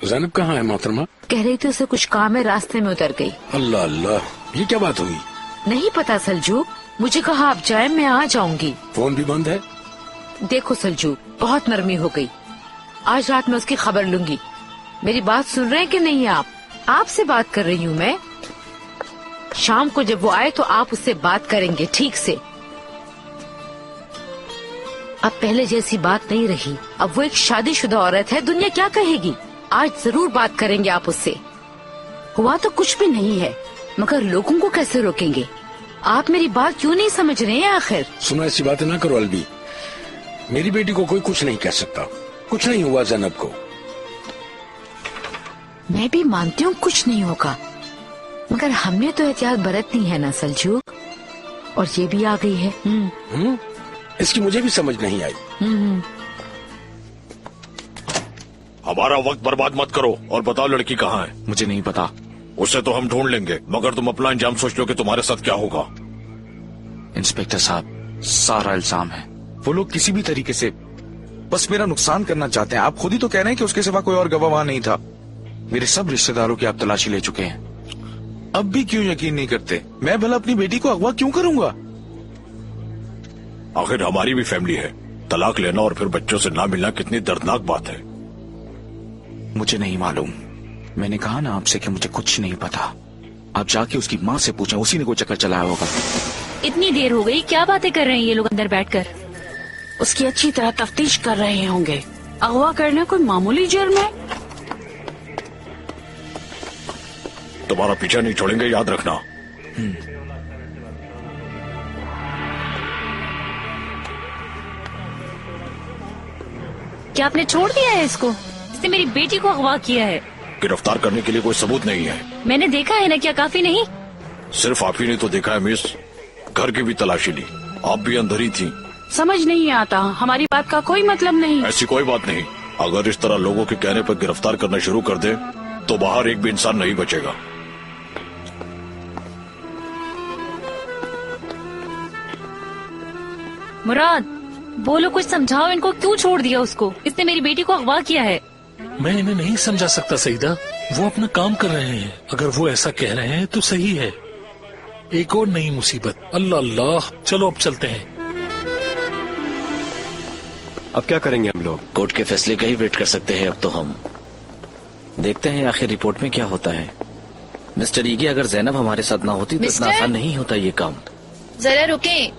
ज़ैनब कहाँ है मोहतरमा? कह रही थी उसे कुछ काम है, रास्ते में उतर गई। अल्लाह अल्लाह, ये क्या बात हुई? नहीं पता सलजूक, मुझे कहा आप जाए, मैं आ जाऊंगी। फोन भी बंद है। देखो सलजूक, बहुत नरमी हो गई। आज रात में उसकी खबर लूंगी। मेरी बात सुन रहे हैं कि नहीं आप? आपसे बात कर रही हूँ मैं। शाम को जब वो आए तो आप उससे बात करेंगे ठीक से। अब पहले जैसी बात नहीं रही। अब वो एक शादीशुदा औरत है, दुनिया क्या कहेगी। आज जरूर बात करेंगे आप उससे। हुआ तो कुछ भी नहीं है, मगर लोगों को कैसे रोकेंगे? आप मेरी बात क्यों नहीं समझ रहे हैं आखिर? सुनो, ऐसी बातें ना करो अलबी। मेरी बेटी को कोई कुछ नहीं कह सकता। कुछ नहीं हुआ ज़ैनब को। मैं भी मानती हूँ कुछ नहीं होगा, मगर हमने तो एहतियात बरतनी है ना सलजूक। और ये भी आ गई है। इसकी मुझे भी समझ नहीं आई। हमारा वक्त बर्बाद मत करो और बताओ लड़की कहाँ है? मुझे नहीं पता। उसे तो हम ढूंढ लेंगे, मगर तुम अपना इंजाम सोच लो कि तुम्हारे साथ क्या होगा। इंस्पेक्टर साहब, सारा इल्जाम है। वो लोग किसी भी तरीके से बस मेरा नुकसान करना चाहते हैं। आप खुद ही तो कह रहे हैं कि उसके सिवा कोई और गवाह वहां नहीं था। मेरे सब रिश्तेदारों की आप तलाशी ले चुके हैं। अब भी क्यों यकीन नहीं करते? मैं भला अपनी बेटी को अगवा क्यों करूंगा? आखिर हमारी भी फैमिली है। तलाक लेना और फिर बच्चों से ना मिलना कितनी दर्दनाक बात है। मुझे नहीं मालूम। मैंने कहा ना आपसे कि मुझे कुछ नहीं पता। आप जाके उसकी माँ से पूछें, उसी ने कोई चक्कर चलाया होगा। इतनी देर हो गई, क्या बातें कर रहे हैं ये लोग अंदर बैठकर? उसकी अच्छी तरह तफ्तीश कर रहे होंगे। अगवा करना कोई मामूली जुर्म है? तुम्हारा पीछा नहीं छोड़ेंगे, याद रखना। क्या आपने छोड़ दिया है इसको? इसने मेरी बेटी को अगवा किया है। गिरफ्तार करने के लिए कोई सबूत नहीं है। मैंने देखा है ना, क्या काफी नहीं? सिर्फ आप ही ने तो देखा है मिस। घर की भी तलाशी ली, आप भी अंदर ही थी। समझ नहीं आता, हमारी बात का कोई मतलब नहीं। ऐसी कोई बात नहीं। अगर इस तरह लोगों के कहने पर गिरफ्तार करना शुरू कर दे तो बाहर एक भी इंसान नहीं बचेगा। मुराद, बोलो, कुछ समझाओ इनको, क्यों छोड़ दिया उसको? इसने मेरी बेटी को अगवा किया है। मैं इन्हें नहीं समझा सकता सईदा, वो अपना काम कर रहे हैं। अगर वो ऐसा कह रहे हैं तो सही है। एक और नई मुसीबत। अल्लाह अल्लाह, चलो अब चलते हैं। अब क्या करेंगे हम लोग? कोर्ट के फैसले का ही वेट कर सकते हैं अब तो हम। देखते हैं आखिर रिपोर्ट में क्या होता है। मिस्टर ईगी, अगर ज़ैनब हमारे साथ ना होती तो इतना आसान नहीं होता ये काम। जरा रुकें।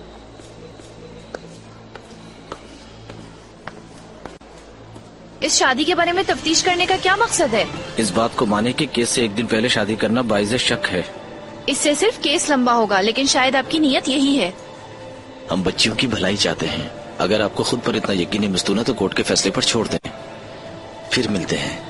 इस शादी के बारे में तफ्तीश करने का क्या मकसद है? इस बात को माने कि केस से एक दिन पहले शादी करना बाइज़े शक है। इससे सिर्फ केस लंबा होगा, लेकिन शायद आपकी नीयत यही है। हम बच्चियों की भलाई चाहते हैं। अगर आपको खुद पर इतना यकीन है मिस्तूना, तो कोर्ट के फैसले पर छोड़ दें, फिर मिलते हैं।